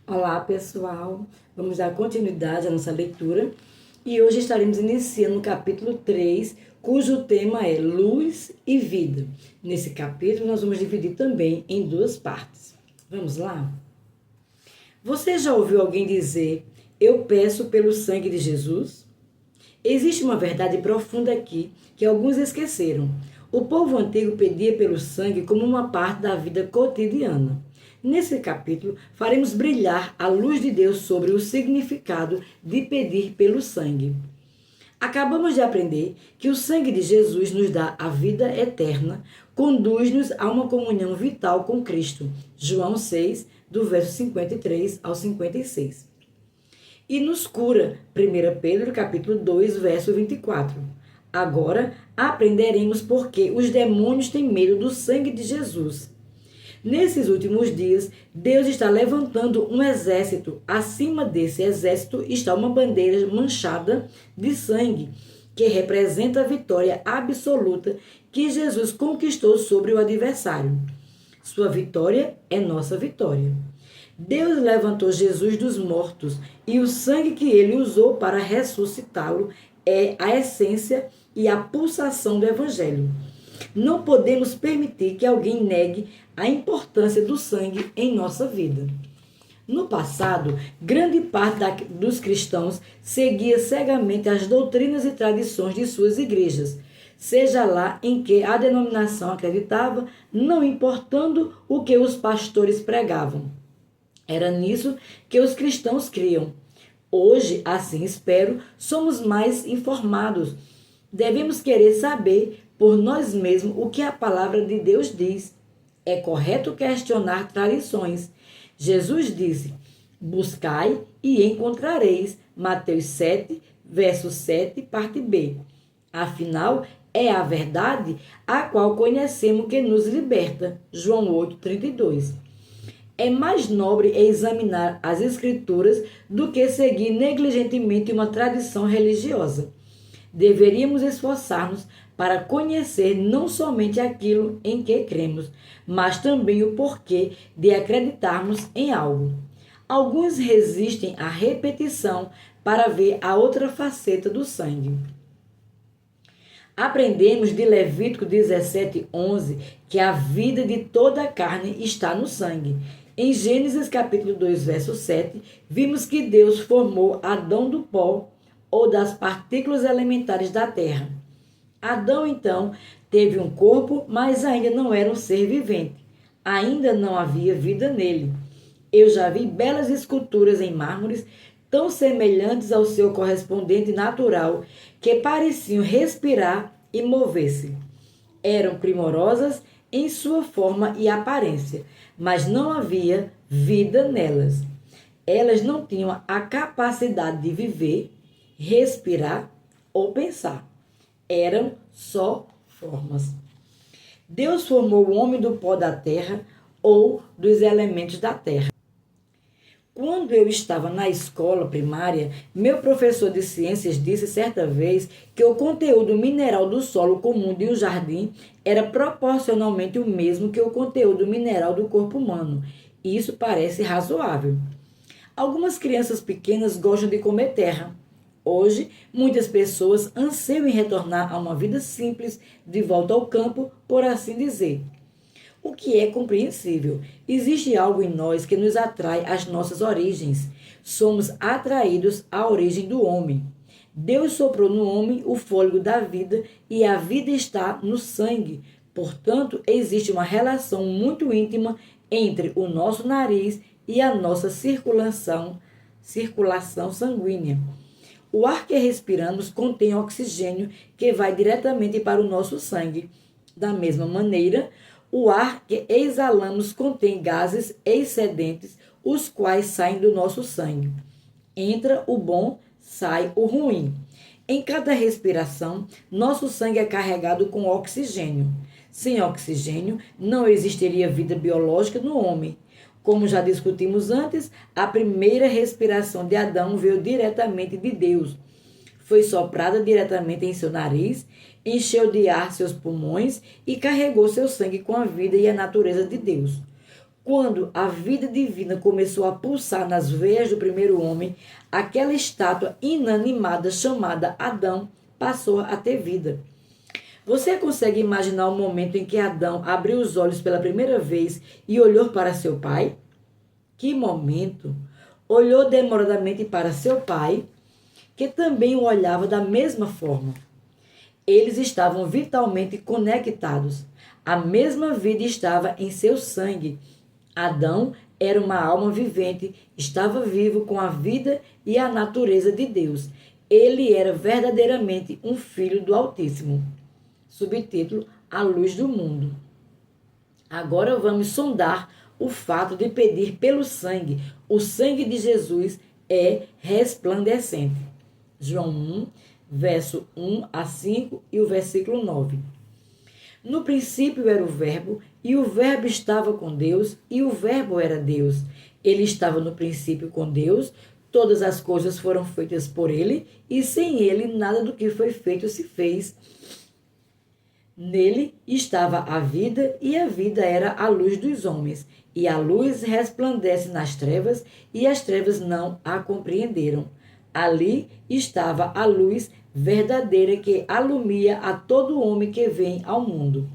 Olá, pessoal. Vamos dar continuidade à nossa leitura e hoje estaremos iniciando o capítulo 3, cujo tema é Luz e Vida. Nesse capítulo, nós vamos dividir também em duas partes. Vamos lá? Você já ouviu alguém dizer: "Eu peço pelo sangue de Jesus"? Existe uma verdade profunda aqui que alguns esqueceram. O povo antigo pedia pelo sangue como uma parte da vida cotidiana. Nesse capítulo, faremos brilhar a luz de Deus sobre o significado de pedir pelo sangue. Acabamos de aprender que o sangue de Jesus nos dá a vida eterna, conduz-nos a uma comunhão vital com Cristo. João 6, do verso 53 ao 56. E nos cura. 1 Pedro capítulo 2, verso 24. Agora aprenderemos por que os demônios têm medo do sangue de Jesus. Nesses últimos dias, Deus está levantando um exército. Acima desse exército está uma bandeira manchada de sangue, que representa a vitória absoluta que Jesus conquistou sobre o adversário. Sua vitória é nossa vitória. Deus levantou Jesus dos mortos e o sangue que ele usou para ressuscitá-lo é a essência e a pulsação do Evangelho. Não podemos permitir que alguém negue a importância do sangue em nossa vida. No passado, grande parte dos cristãos seguia cegamente as doutrinas e tradições de suas igrejas, seja lá em que a denominação acreditava, não importando o que os pastores pregavam. Era nisso que os cristãos criam. Hoje, assim espero, somos mais informados. Devemos querer saber por nós mesmos o que a palavra de Deus diz. É correto questionar tradições. Jesus disse: "Buscai e encontrareis." Mateus 7, verso 7, parte B. Afinal, é a verdade a qual conhecemos que nos liberta. João 8, 32. É mais nobre examinar as Escrituras do que seguir negligentemente uma tradição religiosa. Deveríamos esforçar-nos para conhecer não somente aquilo em que cremos, mas também o porquê de acreditarmos em algo. Alguns resistem à repetição para ver a outra faceta do sangue. Aprendemos de Levítico 17:11 que a vida de toda a carne está no sangue. Em Gênesis capítulo 2, verso 7, vimos que Deus formou Adão do pó ou das partículas elementares da terra. Adão, então, teve um corpo, mas ainda não era um ser vivente. Ainda não havia vida nele. Eu já vi belas esculturas em mármores tão semelhantes ao seu correspondente natural que pareciam respirar e mover-se. Eram primorosas em sua forma e aparência, mas não havia vida nelas. Elas não tinham a capacidade de viver, respirar ou pensar. Eram só formas. Deus formou o homem do pó da terra ou dos elementos da terra. Quando eu estava na escola primária, meu professor de ciências disse certa vez que o conteúdo mineral do solo comum de um jardim era proporcionalmente o mesmo que o conteúdo mineral do corpo humano. Isso parece razoável. Algumas crianças pequenas gostam de comer terra. Hoje, muitas pessoas anseiam em retornar a uma vida simples, de volta ao campo, por assim dizer. O que é compreensível. Existe algo em nós que nos atrai às nossas origens. Somos atraídos à origem do homem. Deus soprou no homem o fôlego da vida e a vida está no sangue. Portanto, existe uma relação muito íntima entre o nosso nariz e a nossa circulação sanguínea. O ar que respiramos contém oxigênio que vai diretamente para o nosso sangue. Da mesma maneira, o ar que exalamos contém gases excedentes, os quais saem do nosso sangue. Entra o bom, sai o ruim. Em cada respiração, nosso sangue é carregado com oxigênio. Sem oxigênio, não existiria vida biológica no homem. Como já discutimos antes, a primeira respiração de Adão veio diretamente de Deus. Foi soprada diretamente em seu nariz, encheu de ar seus pulmões e carregou seu sangue com a vida e a natureza de Deus. Quando a vida divina começou a pulsar nas veias do primeiro homem, aquela estátua inanimada chamada Adão passou a ter vida. Você consegue imaginar o momento em que Adão abriu os olhos pela primeira vez e olhou para seu pai? Que momento! Olhou demoradamente para seu pai, que também o olhava da mesma forma. Eles estavam vitalmente conectados. A mesma vida estava em seu sangue. Adão era uma alma vivente, estava vivo com a vida e a natureza de Deus. Ele era verdadeiramente um filho do Altíssimo. Subtítulo: A luz do mundo. Agora vamos sondar o fato de pedir pelo sangue. O sangue de Jesus é resplandecente. João 1, verso 1 a 5 e o versículo 9. No princípio era o Verbo, e o Verbo estava com Deus, e o Verbo era Deus. Ele estava no princípio com Deus, todas as coisas foram feitas por ele, e sem ele nada do que foi feito se fez. Nele estava a vida, e a vida era a luz dos homens. E a luz resplandece nas trevas, e as trevas não a compreenderam. Ali estava a luz verdadeira que alumia a todo homem que vem ao mundo.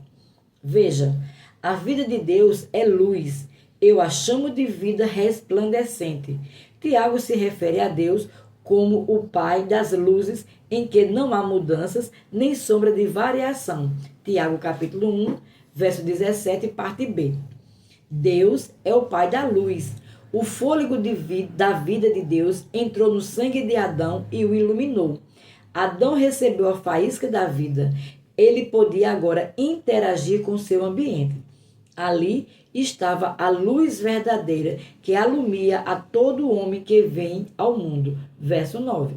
Veja, a vida de Deus é luz. Eu a chamo de vida resplandecente. Tiago se refere a Deus como o Pai das luzes, em que não há mudanças nem sombra de variação. Tiago capítulo 1, verso 17, parte B. Deus é o Pai da luz. O fôlego da vida de Deus entrou no sangue de Adão e o iluminou. Adão recebeu a faísca da vida. Ele podia agora interagir com seu ambiente. Ali estava a luz verdadeira que alumia a todo homem que vem ao mundo. Verso 9.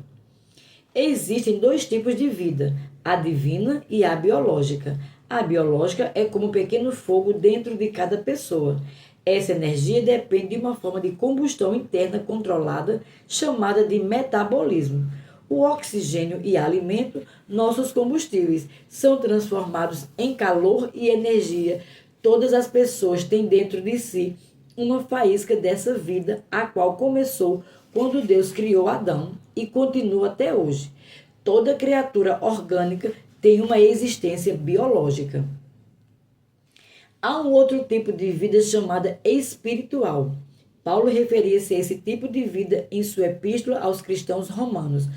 Existem dois tipos de vida, a divina e a biológica. A biológica é como um pequeno fogo dentro de cada pessoa. Essa energia depende de uma forma de combustão interna controlada, chamada de metabolismo. O oxigênio e alimento, nossos combustíveis, são transformados em calor e energia. Todas as pessoas têm dentro de si uma faísca dessa vida, a qual começou quando Deus criou Adão e continua até hoje. Toda criatura orgânica tem uma existência biológica. Há um outro tipo de vida chamada espiritual. Paulo referia-se a esse tipo de vida em sua epístola aos cristãos romanos.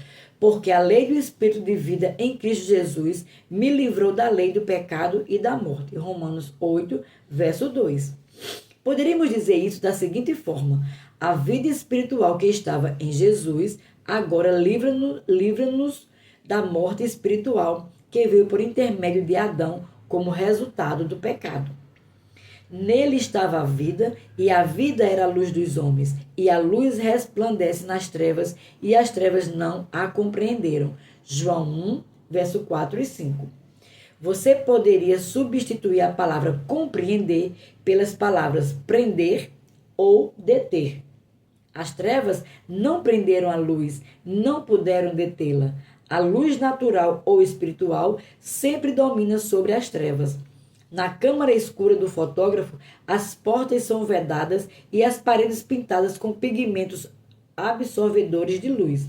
Porque a lei do Espírito de vida em Cristo Jesus me livrou da lei do pecado e da morte. Romanos 8, verso 2. Poderíamos dizer isso da seguinte forma: a vida espiritual que estava em Jesus agora livra-nos da morte espiritual que veio por intermédio de Adão como resultado do pecado. Nele estava a vida, e a vida era a luz dos homens, e a luz resplandece nas trevas, e as trevas não a compreenderam. João 1, verso 4 e 5. Você poderia substituir a palavra compreender pelas palavras prender ou deter. As trevas não prenderam a luz, não puderam detê-la. A luz natural ou espiritual sempre domina sobre as trevas. Na câmara escura do fotógrafo, as portas são vedadas e as paredes pintadas com pigmentos absorvedores de luz.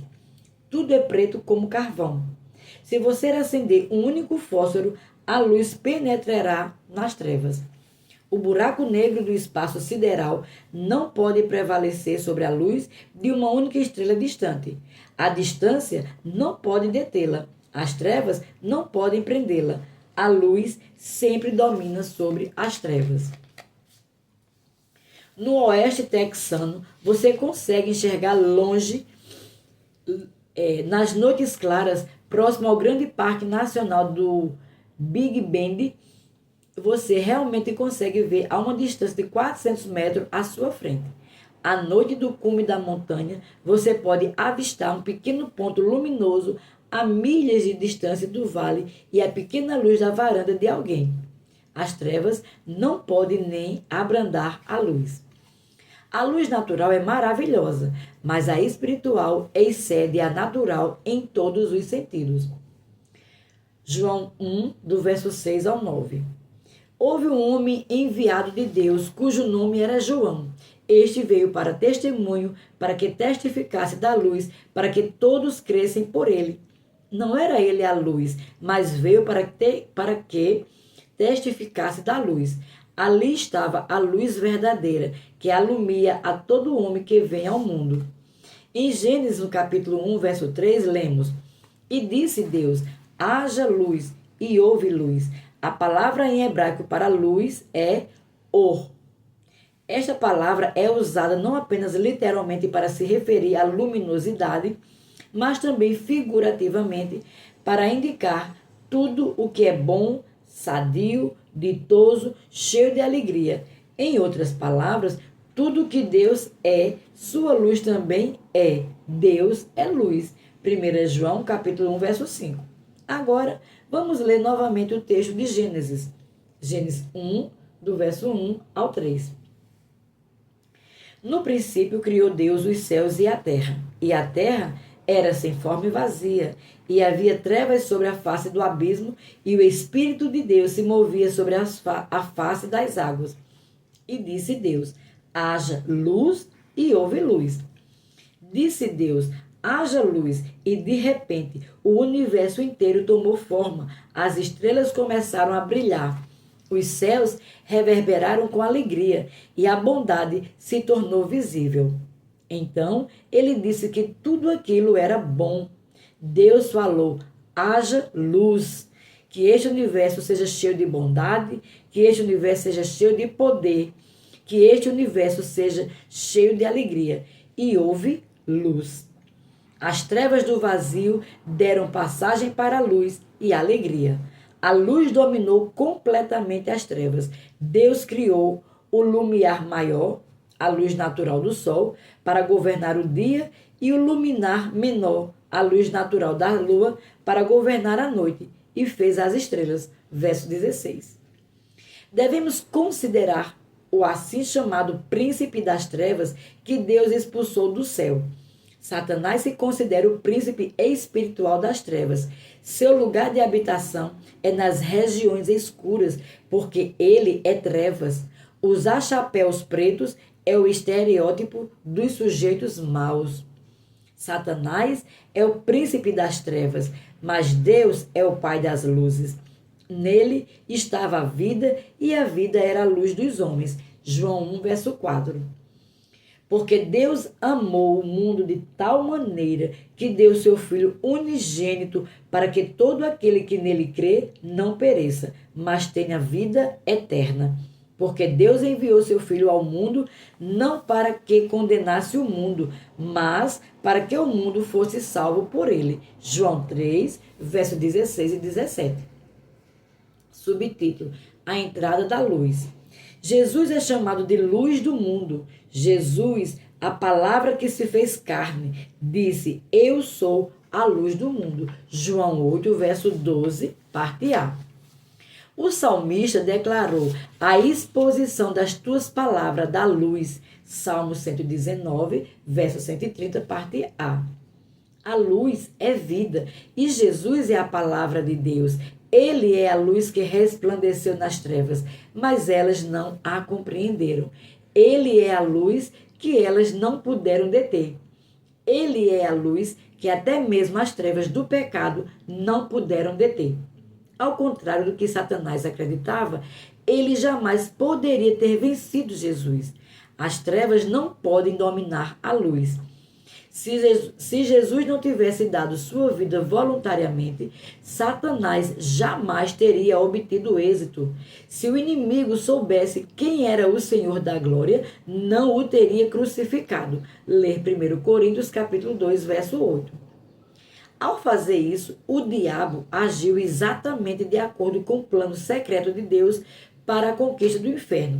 Tudo é preto como carvão. Se você acender um único fósforo, a luz penetrará nas trevas. O buraco negro do espaço sideral não pode prevalecer sobre a luz de uma única estrela distante. A distância não pode detê-la. As trevas não podem prendê-la. A luz sempre domina sobre as trevas. No oeste texano, você consegue enxergar longe, nas noites claras, próximo ao grande parque nacional do Big Bend, você realmente consegue ver a uma distância de 400 metros à sua frente. À noite do cume da montanha, você pode avistar um pequeno ponto luminoso a milhas de distância do vale e a pequena luz da varanda de alguém. As trevas não podem nem abrandar a luz. A luz natural é maravilhosa, mas a espiritual excede a natural em todos os sentidos. João 1, do verso 6 ao 9. Houve um homem enviado de Deus, cujo nome era João. Este veio para testemunho, para que testificasse da luz, para que todos crescem por ele. Não era ele a luz, mas veio para que testificasse da luz. Ali estava a luz verdadeira, que alumia a todo homem que vem ao mundo. Em Gênesis, no capítulo 1, verso 3, lemos: E disse Deus, haja luz, e houve luz. A palavra em hebraico para luz é or. Esta palavra é usada não apenas literalmente para se referir à luminosidade, mas também figurativamente para indicar tudo o que é bom, sadio, ditoso, cheio de alegria. Em outras palavras, tudo que Deus é, sua luz também é. Deus é luz. 1 João, capítulo 1, verso 5. Agora, vamos ler novamente o texto de Gênesis. Gênesis 1, do verso 1 ao 3. No princípio criou Deus os céus e a terra era sem forma e vazia, e havia trevas sobre a face do abismo, e o Espírito de Deus se movia sobre a face das águas. E disse Deus, haja luz, e houve luz. Disse Deus, haja luz, e de repente o universo inteiro tomou forma, as estrelas começaram a brilhar. Os céus reverberaram com alegria, e a bondade se tornou visível. Então, ele disse que tudo aquilo era bom. Deus falou, haja luz, que este universo seja cheio de bondade, que este universo seja cheio de poder, que este universo seja cheio de alegria. E houve luz. As trevas do vazio deram passagem para a luz e a alegria. A luz dominou completamente as trevas. Deus criou o lumiar maior, a luz natural do sol, para governar o dia, e o luminar menor, a luz natural da lua, para governar a noite, e fez as estrelas. Verso 16. Devemos considerar o assim chamado príncipe das trevas que Deus expulsou do céu. Satanás se considera o príncipe espiritual das trevas. Seu lugar de habitação é nas regiões escuras, porque ele é trevas. Usar chapéus pretos é o estereótipo dos sujeitos maus. Satanás é o príncipe das trevas, mas Deus é o Pai das luzes. Nele estava a vida, e a vida era a luz dos homens. João 1, verso 4. Porque Deus amou o mundo de tal maneira que deu seu Filho unigênito, para que todo aquele que nele crê não pereça, mas tenha vida eterna. Porque Deus enviou seu Filho ao mundo, não para que condenasse o mundo, mas para que o mundo fosse salvo por ele. João 3, verso 16 e 17. Subtítulo: A entrada da luz. Jesus é chamado de luz do mundo. Jesus, a palavra que se fez carne, disse, eu sou a luz do mundo. João 8, verso 12, parte A. O salmista declarou a exposição das tuas palavras da luz. Salmo 119, verso 130, parte A. A luz é vida e Jesus é a palavra de Deus. Ele é a luz que resplandeceu nas trevas, mas elas não a compreenderam. Ele é a luz que elas não puderam deter. Ele é a luz que até mesmo as trevas do pecado não puderam deter. Ao contrário do que Satanás acreditava, ele jamais poderia ter vencido Jesus. As trevas não podem dominar a luz. Se Jesus não tivesse dado sua vida voluntariamente, Satanás jamais teria obtido êxito. Se o inimigo soubesse quem era o Senhor da glória, não o teria crucificado. Ler 1 Coríntios capítulo 2, verso 8. Ao fazer isso, o diabo agiu exatamente de acordo com o plano secreto de Deus para a conquista do inferno.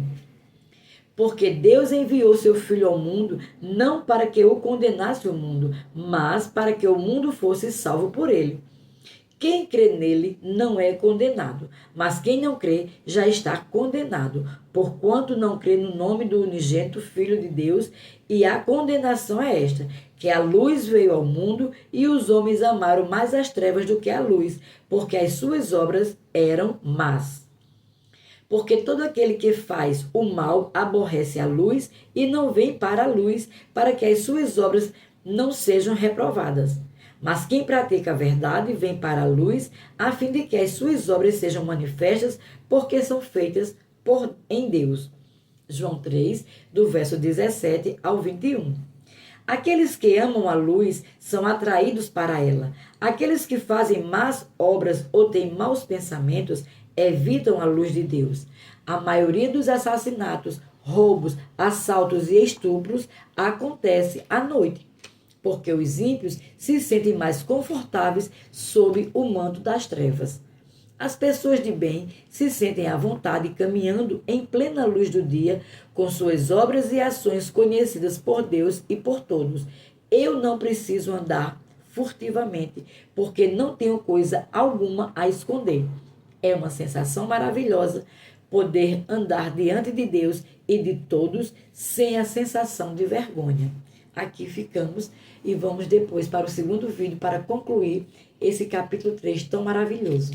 Porque Deus enviou seu Filho ao mundo, não para que o condenasse o mundo, mas para que o mundo fosse salvo por ele. Quem crê nele não é condenado, mas quem não crê já está condenado, porquanto não crê no nome do unigênito Filho de Deus, e a condenação é esta, que a luz veio ao mundo e os homens amaram mais as trevas do que a luz, porque as suas obras eram más. porque todo aquele que faz o mal aborrece a luz e não vem para a luz, para que as suas obras não sejam reprovadas. Mas quem pratica a verdade vem para a luz, a fim de que as suas obras sejam manifestas, porque são feitas em Deus. João 3, do verso 17 ao 21. Aqueles que amam a luz são atraídos para ela. Aqueles que fazem más obras ou têm maus pensamentos evitam a luz de Deus. A maioria dos assassinatos, roubos, assaltos e estupros acontece à noite, porque os ímpios se sentem mais confortáveis sob o manto das trevas. As pessoas de bem se sentem à vontade caminhando em plena luz do dia, com suas obras e ações conhecidas por Deus e por todos. Eu não preciso andar furtivamente, porque não tenho coisa alguma a esconder. É uma sensação maravilhosa poder andar diante de Deus e de todos sem a sensação de vergonha. Aqui ficamos e vamos depois para o segundo vídeo para concluir esse capítulo 3 tão maravilhoso.